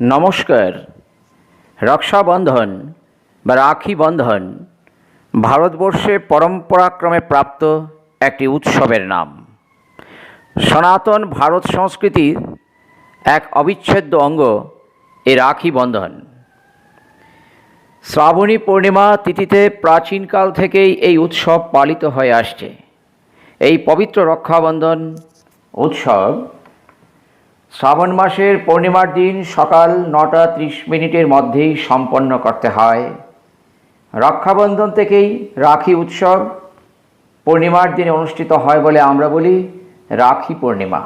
নমস্কার। রক্ষাবন্ধন বা রাখি বন্ধন ভারতবর্ষে পরম্পরাক্রমে প্রাপ্ত একটি উৎসবের নাম। সনাতন ভারত সংস্কৃতির এক অবিচ্ছেদ্য অঙ্গ এই রাখি বন্ধন। শ্রাবণী পূর্ণিমা তিথিতে প্রাচীনকাল থেকেই এই উৎসব পালিত হয়ে আসছে। এই পবিত্র রক্ষাবন্ধন উৎসব শ্রাবণ মাসের পূর্ণিমার দিন সকাল 9:30 মধ্যেই সম্পন্ন করতে হয়। রক্ষাবন্ধন থেকেই রাখি উৎসব পূর্ণিমার দিনে অনুষ্ঠিত হয় বলে আমরা বলি রাখি পূর্ণিমা।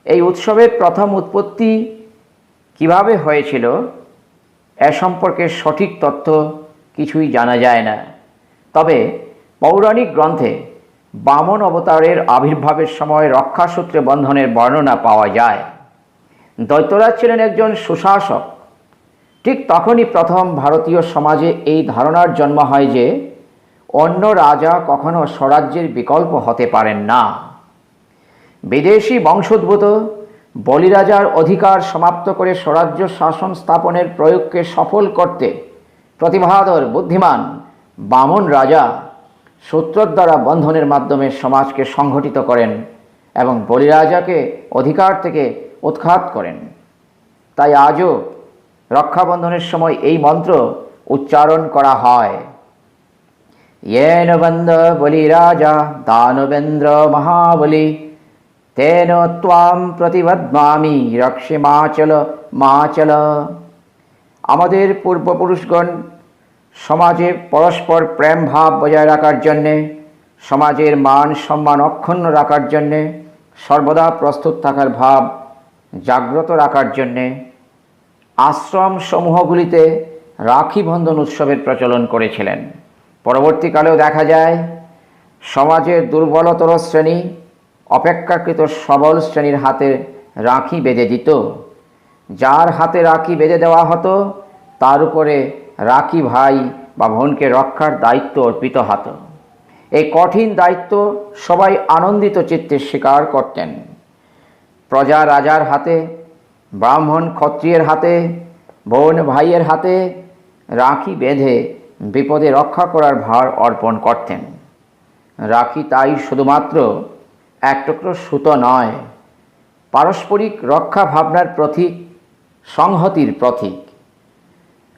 এই উৎসবের প্রথম উৎপত্তি কিভাবে হয়েছিল এ সম্পর্কে সঠিক তথ্য কিছুই জানা যায় না। তবে পৌরাণিক গ্রন্থে বামন অবতারের আবির্ভাবের সময় রক্ষাসূত্রে বন্ধনের বর্ণনা পাওয়া যায়। দৈত্যরাজ ছিলেন একজন সুশাসক। ঠিক তখনই প্রথম ভারতীয় সমাজে এই ধারণার জন্ম হয় যে অন্য রাজা কখনো স্বরাজ্যের বিকল্প হতে পারেন না। বিদেশি বংশোদ্ভূত বলিরাজার অধিকার সমাপ্ত করে স্বরাজ্য শাসন স্থাপনের প্রয়োগকে সফল করতে প্রতিভাধর বুদ্ধিমান বামন রাজা সূত্রদ্বারা বন্ধনের মাধ্যমে সমাজকে সংগঠিত করেন এবং বলিরাজাকে অধিকার থেকে উৎখাত করেন। তাই আজও রক্ষাবন্ধনের সময় এই মন্ত্র উচ্চারণ করা হয়। येन बन्ध बलिराजा दानवेन्द्र महाबली तेन त्वां प्रतिबध्नामि रक्षेमाचल माचल। আমাদের পূর্বপুরুষগণ সমাজে পরস্পর প্রেম ভাব বজায় রাখার জন্যে, সমাজের মান সম্মান অক্ষুণ্ণ রাখার জন্যে, সর্বদা প্রস্তুত থাকার ভাব জাগ্রত রাখার জন্যে আশ্রম সমূহগুলিতে রাখি বন্ধন উৎসবের প্রচলন করেছিলেন। পরবর্তীকালেও দেখা যায় সমাজের দুর্বলতর শ্রেণী অপেক্ষাকৃত সবল শ্রেণীর হাতে রাখি বেঁধে দিত। যার হাতে রাখি বেঁধে দেওয়া হতো তার উপরে রাখি ভাই বা বোনকে রক্ষার দায়িত্ব অর্পিত হতো। এই কঠিন দায়িত্ব সবাই আনন্দিত চিত্তে স্বীকার করতেন। প্রজা রাজার হাতে, ব্রাহ্মণ ক্ষত্রিয়ের হাতে, বোন ভাইয়ের হাতে রাখি বেঁধে বিপদে রক্ষা করার ভার অর্পণ করতেন। রাখি তাই শুধুমাত্র এক টুকরো সুতো নয়, পারস্পরিক রক্ষা ভাবনার প্রতীক, সংহতির প্রতীক।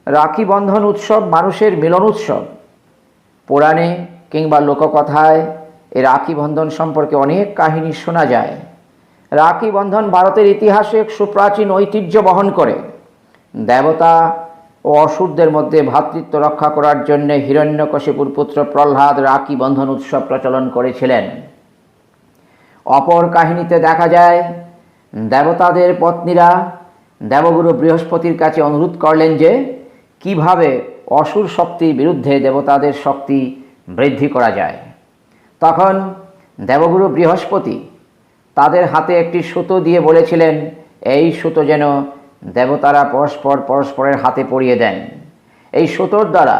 রাখি বন্ধন উৎসব মানুষের মিলন উৎসব। পুরাণে কিংবা লোককথায় এই রাখি বন্ধন সম্পর্কে অনেক কাহিনী শোনা যায়। রাখি বন্ধন ভারতের ইতিহাসে এক সুপ্রাচীন ঐতিহ্য বহন করে। দেবতা ও অসুরদের মধ্যে ভ্রাতৃত্ব রক্ষা করার জন্য হিরণ্যকশিপুর পুত্র প্রহ্লাদ রাখি বন্ধন উৎসব প্রচলন করেছিলেন। অপর কাহিনীতে দেখা যায় দেবতাদের পত্নীরা দেবগুরু বৃহস্পতির কাছে অনুরোধ করলেন যে কিভাবে অসুর শক্তির বিরুদ্ধে দেবতাদের শক্তি বৃদ্ধি করা যায়। তখন দেবগুরু বৃহস্পতি তাদের হাতে একটি সুতো দিয়ে বলেছিলেন এই সুতো যেন দেবতারা পরস্পরের হাতে পরিয়ে দেন। এই সুতোর দ্বারা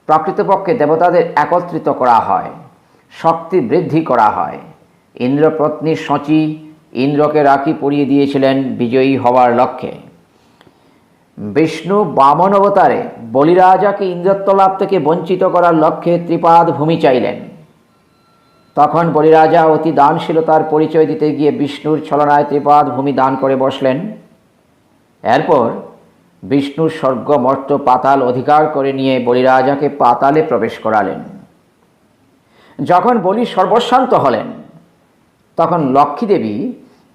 প্রকৃতপক্ষে দেবতাদের একত্রিত করা হয়, শক্তি বৃদ্ধি করা হয়। ইন্দ্রপত্নী শচী ইন্দ্রকে রাখি পরিয়ে দিয়েছিলেন বিজয়ী হওয়ার লক্ষ্যে। বিষ্ণু বামন অবতারে বলিরাজাকে ইন্দ্রত্ব লাভ থেকে বঞ্চিত করার লক্ষ্যে ত্রিপাদ ভূমি চাইলেন। তখন বলিরাজা অতি দানশীলতার পরিচয় দিতে গিয়ে বিষ্ণুর ছলনায় ত্রিপাদ ভূমি দান করে বসলেন। এরপর বিষ্ণু স্বর্গ মর্ত্য পাতাল অধিকার করে নিয়ে বলিরাজাকে পাতালে প্রবেশ করালেন। যখন বলি সর্বশান্ত হলেন তখন লক্ষ্মী দেবী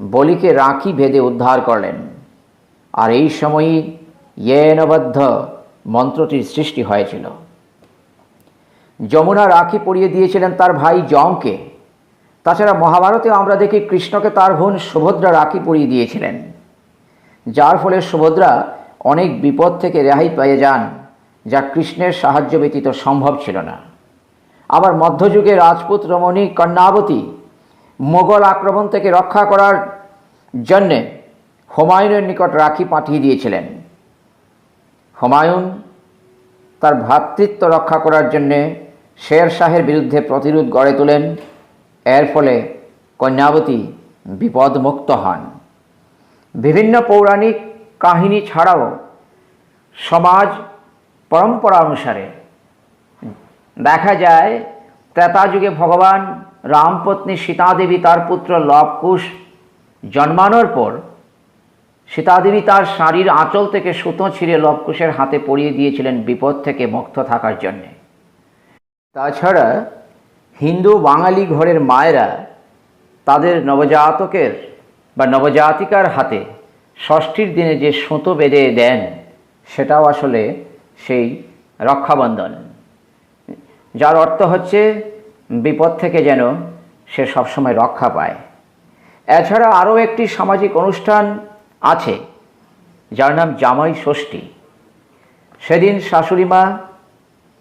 বলিকে রাখি বেঁধে উদ্ধার করলেন। আর এই সময়ই येनबद्ध মন্ত্রটির সৃষ্টি হয়েছিল। যমুনা রাখি পরিয়ে দিয়েছিলেন তার ভাই যমকে। তাছাড়া মহাভারতে আমরা দেখি কৃষ্ণকে তার বোন সুভদ্রা রাখি পরিয়ে দিয়েছিলেন, যার ফলে সুভদ্রা অনেক বিপদ থেকে রেহাই পেয়ে যান, যা কৃষ্ণের সাহায্য ব্যতীত সম্ভব ছিল না। আবার মধ্যযুগে রাজপুত রমণী কর্ণাবতী মোগল আক্রমণ থেকে রক্ষা করার জন্যে হুমায়ুনের নিকট রাখি পাঠিয়ে দিয়েছিলেন। হুমায়ুন তার ভ্রাতৃত্ব রক্ষা করার জন্যে শের শাহের বিরুদ্ধে প্রতিরোধ গড়ে তোলেন। এর ফলে কন্যাবতী বিপদমুক্ত হন। বিভিন্ন পৌরাণিক কাহিনী ছাড়াও সমাজ পরম্পরা অনুসারে দেখা যায় ত্রেতা যুগে ভগবান রামপত্নী সীতাদেবী তার পুত্র লবকুশ জন্মানোর পর সীতাদেবী তার শাড়ির আঁচল থেকে সুতো ছিঁড়ে লবকুশের হাতে পরিয়ে দিয়েছিলেন বিপদ থেকে মুক্ত থাকার জন্যে। তাছাড়া হিন্দু বাঙালি ঘরের মায়েরা তাদের নবজাতকের বা নবজাতিকার হাতে ষষ্ঠীর দিনে যে সুতো বেঁধে দেন সেটাও আসলে সেই রক্ষাবন্ধন, যার অর্থ হচ্ছে বিপদ থেকে যেন সে সবসময় রক্ষা পায়। এছাড়া আরও একটি সামাজিক অনুষ্ঠান আছে যার নাম জামাই ষষ্ঠী। সেদিন শাশুড়ি মা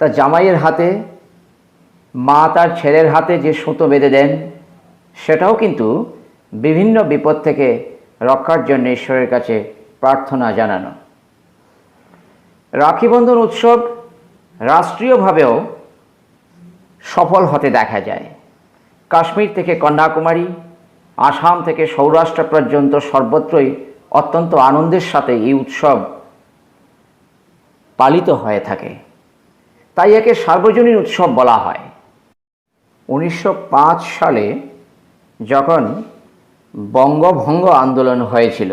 তার জামাইয়ের হাতে, মা তার ছেলের হাতে যে সুতো বেঁধে দেন সেটাও কিন্তু বিভিন্ন বিপদ থেকে রক্ষার জন্য ঈশ্বরের কাছে প্রার্থনা জানানো। রাখিবন্ধন উৎসব রাষ্ট্রীয়ভাবেও সফল হতে দেখা যায়। কাশ্মীর থেকে কন্যাকুমারী, আসাম থেকে সৌরাষ্ট্র পর্যন্ত সর্বত্রই অত্যন্ত আনন্দের সাথে এই উৎসব পালিত হয়ে থাকে, তাই একে সার্বজনীন উৎসব বলা হয়। 1905 সালে যখন বঙ্গভঙ্গ আন্দোলন হয়েছিল,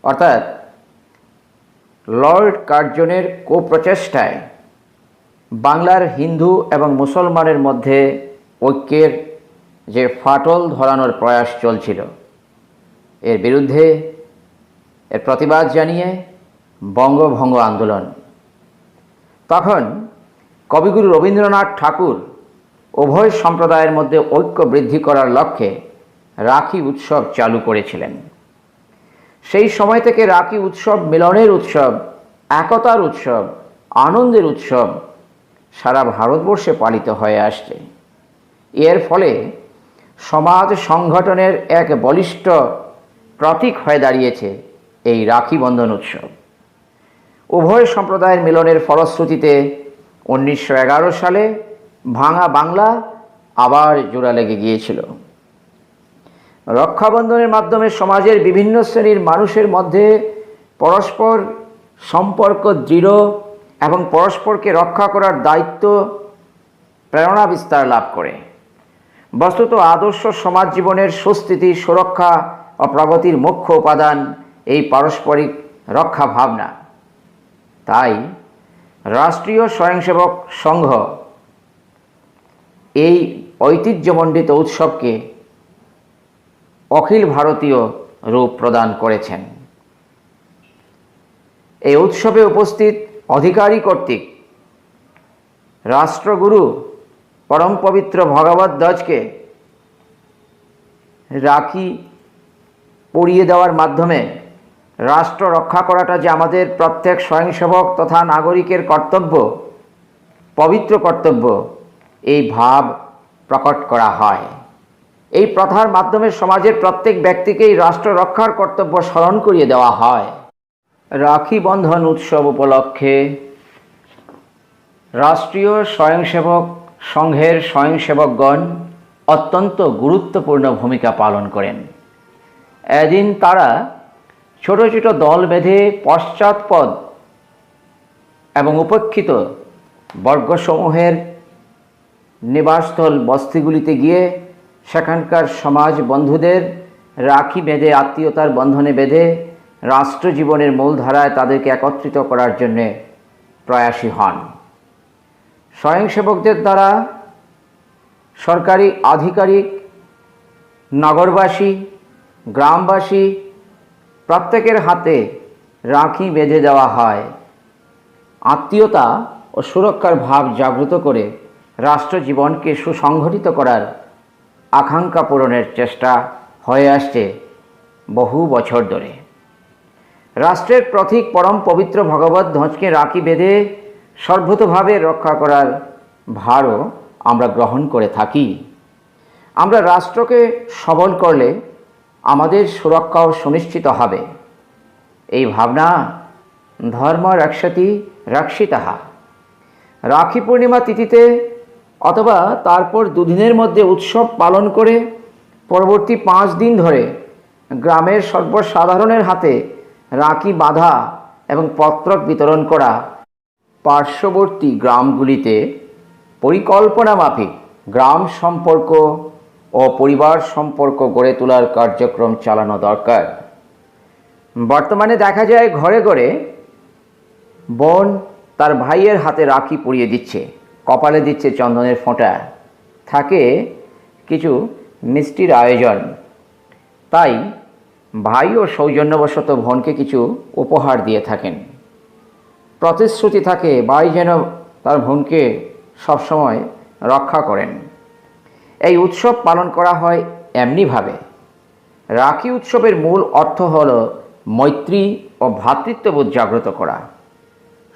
অর্থাৎ লর্ড কার্জনের প্রচেষ্টায় বাংলার হিন্দু এবং মুসলমানের মধ্যে ঐক্যের যে ফাটল ধরানোর প্রয়াস চলছিল, এর বিরুদ্ধে এর প্রতিবাদ জানিয়ে বঙ্গভঙ্গ আন্দোলন। তখন কবিগুরু রবীন্দ্রনাথ ঠাকুর উভয় সম্প্রদায়ের মধ্যে ঐক্য বৃদ্ধি করার লক্ষ্যে রাখি উৎসব চালু করেছিলেন। সেই সময় থেকে রাখি উৎসব মিলনের উৎসব, একতার উৎসব, আনন্দের উৎসব সারা ভারতবর্ষে পালিত হয়ে আসছে। এর ফলে সমাজ সংগঠনের এক বলিষ্ঠ প্রতীক হয়ে দাঁড়িয়েছে এই রাখি বন্ধন উৎসব। উভয় সম্প্রদায়ের মিলনের ফলশ্রুতিতে 1911 সালে ভাঙা বাংলা আবার জোড়া লেগে গিয়েছিল। রক্ষাবন্ধনের মাধ্যমে সমাজের বিভিন্ন শ্রেণীর মানুষের মধ্যে পরস্পর সম্পর্ক দৃঢ় এবং পরস্পরকে রক্ষা করার দায়িত্ব প্রেরণা বিস্তার লাভ করে। বস্তুত আদর্শ সমাজ জীবনের সুস্থিতি, সুরক্ষা ও প্রগতির মুখ্য উপাদান এই পারস্পরিক রক্ষা ভাবনা। তাই রাষ্ট্রীয় স্বয়ংসেবক সংঘ এই ঐতিহ্যমণ্ডিত উৎসবকে অখিল ভারতীয় রূপ প্রদান করেছেন। এই উৎসবে উপস্থিত অধিকারী কর্তৃক রাষ্ট্রগুরু পরম পবিত্র ভগবত ধ্বজকে রাখি পরিয়ে দেওয়ার মাধ্যমে রাষ্ট্র রক্ষা করাটা যে আমাদের প্রত্যেক স্বয়ংসেবক তথা নাগরিকের কর্তব্য, পবিত্র কর্তব্য, এই ভাব প্রকট করা হয়। এই প্রথার মাধ্যমে সমাজের প্রত্যেক ব্যক্তিকেই রাষ্ট্র রক্ষার কর্তব্য স্মরণ করিয়ে দেওয়া হয়। রাখি বন্ধন উৎসব উপলক্ষে রাষ্ট্রীয় স্বয়ংসেবক সংঘের স্বয়ংসেবকগণ অত্যন্ত গুরুত্বপূর্ণ ভূমিকা পালন করেন। এদিন তারা ছোট ছোট দল বেঁধে পশ্চাৎপদ এবং উপেক্ষিত বর্গসমূহের নিবাসস্থল বস্তিগুলিতে গিয়ে সেখানকার সমাজ বন্ধুদের রাখি বেঁধে, আত্মীয়তার বন্ধনে বেঁধে রাষ্ট্র জীবনের মূলধারায় তাদেরকে একত্রিত করার জন্যে প্রয়াসী হন। স্বয়ংসেবকদের দ্বারা সরকারি আধিকারিক, নগরবাসী, গ্রামবাসী প্রত্যেকের হাতে রাখি বেঁধে দেওয়া হয়। আত্মীয়তা ও সুরক্ষার ভাব জাগ্রত করে রাষ্ট্র জীবনকে সুসংগঠিত করার আকাঙ্ক্ষা পূরণের চেষ্টা হয়ে আসছে বহু বছর ধরে। রাষ্ট্রের প্রতীক পরম পবিত্র ভগবত ধ্বজকে রাখি বেঁধে সর্বতোভাবে রক্ষা করার ভারও আমরা গ্রহণ করে থাকি। আমরা রাষ্ট্রকে সবল করলে আমাদের সুরক্ষাও সুনিশ্চিত হবে। এই ভাবনা ধর্ম রক্ষতি রক্ষিতাহা। রাখি পূর্ণিমা তিথিতে অথবা তারপর দুদিনের মধ্যে উৎসব পালন করে পরবর্তী 5 দিন ধরে গ্রামের সর্বসাধারণের হাতে রাখি বাঁধা এবং পত্রক বিতরণ করা, পার্শ্ববর্তী গ্রামগুলিতে পরিকল্পনা মাফিক গ্রাম সম্পর্ক ও পরিবার সম্পর্ক গড়ে তোলার কার্যক্রম চালানো দরকার। বর্তমানে দেখা যায় ঘরে ঘরে বোন তার ভাইয়ের হাতে রাখি পরিয়ে দিচ্ছে, কপালে দিচ্ছে চন্দনের ফোঁটা, থাকে কিছু মিষ্টির আয়োজন। তাই ভাইও সৌজন্যবশত বোনকে কিছু উপহার দিয়ে থাকেন। প্রতিশ্রুতি থাকে ভাই যেন তার বোনকে সবসময় রক্ষা করেন। এই উৎসব পালন করা হয় এমনিভাবে। রাখি উৎসবের মূল অর্থ হল মৈত্রী ও ভ্রাতৃত্ববোধ জাগ্রত করা,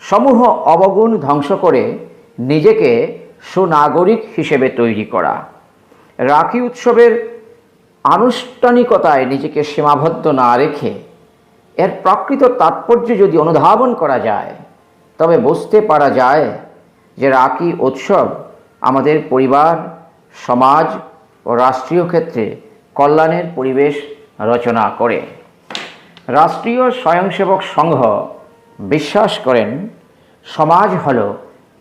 সমূহ অবগুণ ধ্বংস করে নিজেকে সুনাগরিক হিসেবে তৈরি করা। রাখি উৎসবের আনুষ্ঠানিকতায় নিজেকে সীমাবদ্ধ না রেখে এর প্রকৃত তাৎপর্য যদি অনুধাবন করা যায়, তবে বুঝতে পারা যায় যে রাখি উৎসব আমাদের পরিবার, সমাজ ও রাষ্ট্রীয় ক্ষেত্রে কল্যাণের পরিবেশ রচনা করে। রাষ্ট্রীয় স্বয়ংসেবক সংঘ বিশ্বাস করেন সমাজ হল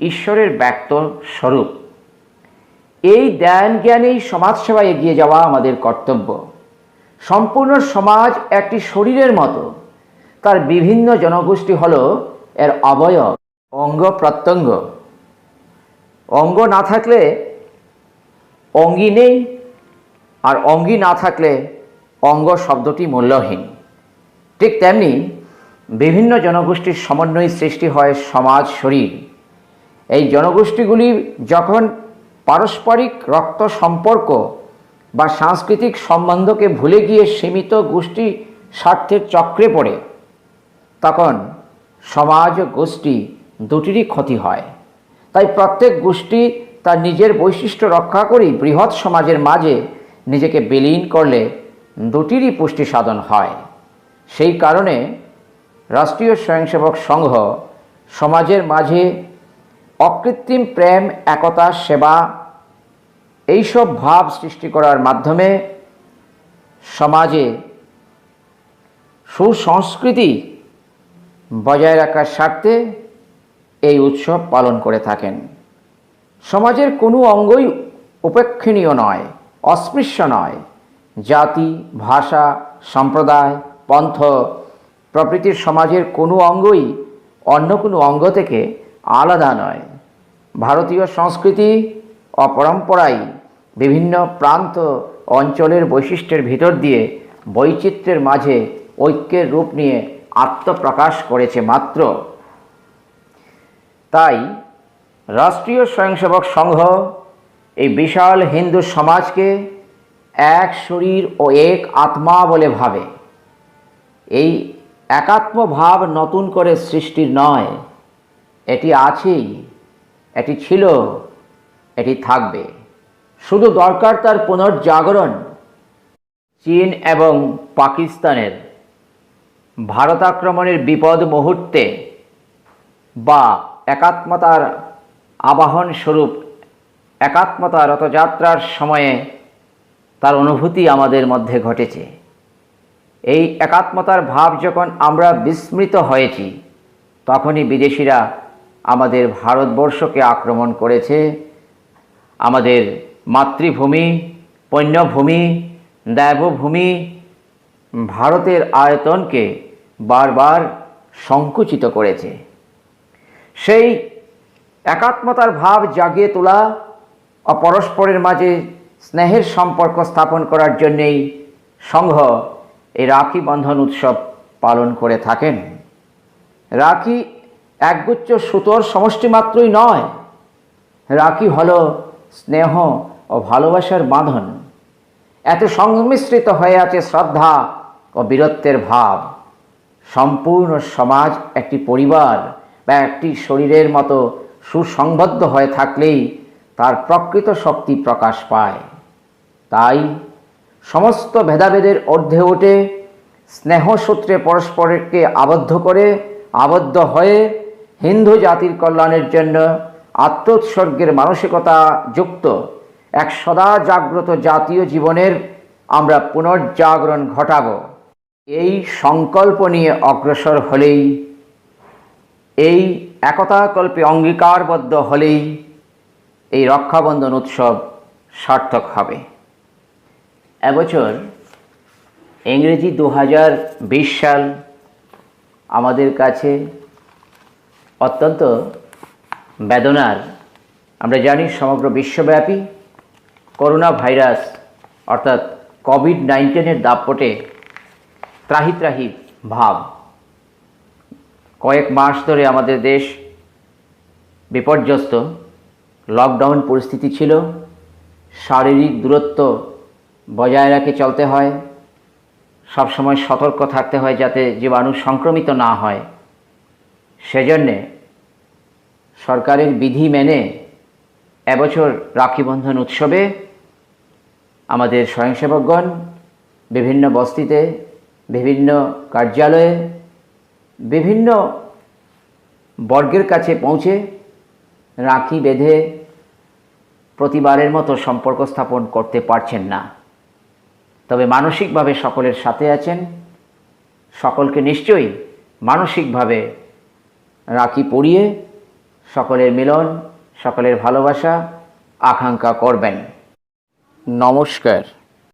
ঈশ্বরের ব্যক্ত স্বরূপ। এই জ্ঞান জ্ঞানেই সমাজসেবায় এগিয়ে যাওয়া আমাদের কর্তব্য। সম্পূর্ণ সমাজ একটি শরীরের মতো, তার বিভিন্ন জনগোষ্ঠী হল এর অবয়ব, অঙ্গ প্রত্যঙ্গ। অঙ্গ না থাকলে অঙ্গী নেই, আর অঙ্গী না থাকলে অঙ্গ শব্দটি মূল্যহীন। ঠিক তেমনি বিভিন্ন জনগোষ্ঠীর সমন্বয়ে সৃষ্টি হয় সমাজ শরীর। এই জনগোষ্ঠীগুলি যখন পারস্পরিক রক্ত সম্পর্ক বা সাংস্কৃতিক সম্বন্ধকে ভুলে গিয়ে সীমিত গোষ্ঠী স্বার্থের চক্রে পড়ে, তখন সমাজ ও গোষ্ঠী দুটিরই ক্ষতি হয়। তাই প্রত্যেক গোষ্ঠী তার নিজের বৈশিষ্ট্য রক্ষা করেই বৃহৎ সমাজের মাঝে নিজেকে বিলীন করলে দুটিরই পুষ্টি সাধন হয়। সেই কারণে রাষ্ট্রীয় স্বয়ংসেবক সংঘ সমাজের মাঝে অকৃত্রিম প্রেম, একতা, সেবা এইসব ভাব সৃষ্টি করার মাধ্যমে সমাজে সুসংস্কৃতি বজায় রাখার স্বার্থে এই উৎসব পালন করে থাকেন। সমাজের কোনো অঙ্গই উপেক্ষণীয় নয়, অস্পৃশ্য নয়। জাতি, ভাষা, সম্প্রদায়, পন্থ প্রভৃতির সমাজের কোনো অঙ্গই অন্য কোনো অঙ্গ থেকে আলাদা নয়। ভারতীয় সংস্কৃতি ও পরম্পরায় বিভিন্ন প্রান্ত অঞ্চলের বৈশিষ্ট্যের ভিতর দিয়ে বৈচিত্র্যের মাঝে ঐক্যের রূপ নিয়ে আত্মপ্রকাশ করেছে মাত্র। তাই রাষ্ট্রীয় স্বয়ংসেবক সংঘ এই বিশাল হিন্দু সমাজকে এক শরীর ও এক আত্মা বলে ভাবে। এই একাত্ম ভাব নতুন করে সৃষ্টির নয়, এটি আছেই, এটি ছিল, এটি থাকবে। শুধু দরকার তার পুনর্জাগরণ। চীন এবং পাকিস্তানের ভারত আক্রমণের বিপদ মুহূর্তে বা একাত্মতার আবাহন স্বরূপ একাত্মতা রথযাত্রার সময়ে তার অনুভূতি আমাদের মধ্যে ঘটেছে। এই একাত্মতার ভাব যখন আমরা বিস্মৃত হয়েছি, তখনই বিদেশিরা আমাদের ভারতবর্ষকে আক্রমণ করেছে। আমাদের মাতৃভূমি, পুণ্যভূমি, দেবভূমি ভারতের আয়তনকে বারবার সংকুচিত করেছে। সেই একাত্মতার ভাব জাগিয়ে তোলা ও পরস্পরের মাঝে স্নেহের সম্পর্ক স্থাপন করার জন্যেই সংঘ এই রাখি বন্ধন উৎসব পালন করে থাকেন। রাখি একগুচ্ছ সুতোর সমষ্টি মাত্রই নয়, রাখি হলো স্নেহ ও ভালোবাসার বাঁধন। এতে সংমিশ্রিত হয়ে আছে শ্রদ্ধা ও বীরত্বের ভাব। সম্পূর্ণ সমাজ একটি পরিবার বা একটি শরীরের মতো সুসংবদ্ধ হয়ে থাকলেই তার প্রকৃত শক্তি প্রকাশ পায়। তাই সমস্ত ভেদাভেদের ঊর্ধ্বে উঠে স্নেহসূত্রে পরস্পরকে আবদ্ধ হয়ে হিন্দু জাতির কল্যাণের জন্য আত্মোৎসর্গের মানসিকতা যুক্ত এক সদা জাগ্রত জাতীয় জীবনের আমরা পুনর্জাগরণ ঘটাবো। এই সংকল্প নিয়ে অগ্রসর হলেই, এই একতাকল্পে অঙ্গীকারবদ্ধ হলেই এই রক্ষাবন্ধন উৎসব সার্থক হবে। এবছর ইংরেজি 2020 সাল আমাদের কাছে অত্যন্ত বেদনার। আমরা জানি সমগ্র বিশ্বব্যাপী করোনা ভাইরাস অর্থাৎ কোভিড-19 দাপটে ত্রাহি ত্রাহি ভাব। কয়েক মাস ধরে আমাদের দেশ বিপর্যস্ত, লকডাউন পরিস্থিতি ছিল, শারীরিক দূরত্ব বজায় রেখে চলতে হয়, সবসময় সতর্ক থাকতে হয় যাতে জীবাণু সংক্রমিত না হয়। সেজন্যে সরকারের বিধি মেনে এবছর রাখিবন্ধন উৎসবে আমাদের স্বয়ংসেবকগণ বিভিন্ন বস্তিতে, বিভিন্ন কার্যালয়ে, বিভিন্ন বর্গের কাছে পৌঁছে রাখি বেঁধে প্রতিবারের মতো সম্পর্ক স্থাপন করতে পারছেন না। তবে মানসিকভাবে সকলের সাথে আছেন, সকলকে নিশ্চয়ই মানসিকভাবে রাখি পরিয়ে সকলের মিলন, সকলের ভালোবাসা আকাঙ্ক্ষা করবেন। নমস্কার।